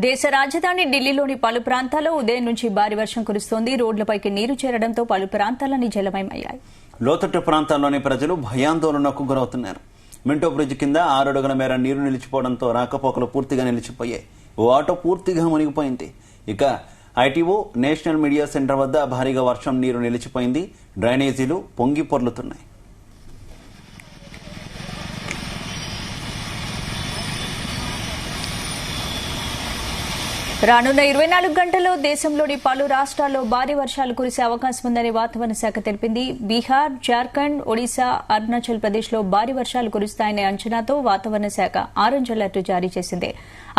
దేశ రాజధాని ఢిల్లీలోని పలు ప్రాంతాల్లో ఉదయం నుంచి భారీ వర్షం కురుస్తోంది. రోడ్లపైకి నీరు చేరడంతో పలు ప్రాంతాలన్నీ జలమయమయ్యాయి. లోతట్టు ప్రాంతాల్లోని ప్రజలు భయాందోళనకు గురవుతున్నారు. మింటో బ్రిడ్జ్ కింద 6 అడుగుల మేర నీరు నిలిచిపోవడంతో రాకపోకలు పూర్తిగా నిలిచిపోయాయి. ఓ ఆటో పూర్తిగా మునిగిపోయింది. ఇక ఐటీఓ నేషనల్ మీడియా సెంటర్ వద్ద భారీగా వర్షం నీరు నిలిచిపోయింది. డ్రైనేజీలు పొంగి పొర్లుతున్నాయి. రానున్న 24 గంటల్లో దేశంలోని పలు రాష్ట్రాల్లో భారీ వర్షాలు కురిసే అవకాశం ఉందని వాతావరణ శాఖ తెలిపింది. బీహార్, జార్ఖండ్, ఒడిశా, అరుణాచల్ ప్రదేశ్లో భారీ వర్షాలు కురుస్తాయనే అంచనాతో వాతావరణ శాఖ ఆరెంజ్ అలర్ట్ జారీ చేసింది.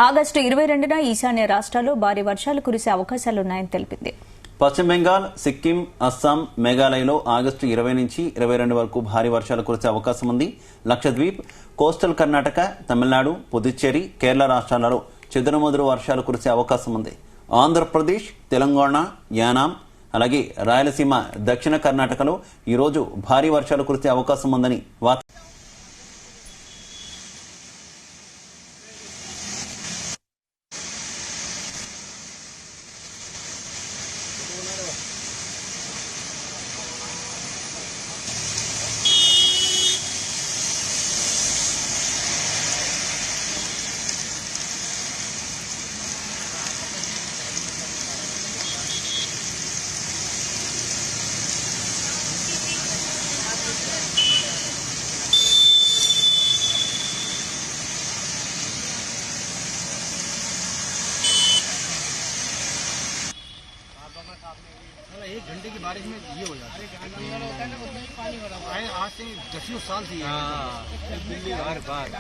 ఆగస్టు 22న ఈశాన్య రాష్ట్రాల్లో భారీ వర్షాలు కురిసే అవకాశాలున్నాయని తెలిపింది. పశ్చిమ బెంగాల్, సిక్కిం, అస్సాం, మేఘాలయలో ఆగస్టు 20 నుంచి 22 వరకు భారీ వర్షాలు కురిసే అవకాశం ఉంది. లక్షద్వీప్, కోస్టల్ కర్ణాటక, తమిళనాడు, పుదుచ్చేరి, కేరళ రాష్ట్రాలలో చెదురుమదురు వర్షాలు కురిసే అవకాశం ఉంది. ఆంధ్రప్రదేశ్, తెలంగాణ, యానాం, అలాగే రాయలసీమ, దక్షిణ కర్ణాటకలో ఈరోజు భారీ వర్షాలు కురిసే అవకాశం ఉందని एक घंटे की बारिश में ये हो जाता है। आज से 10 साल थी दिल्ली हर बार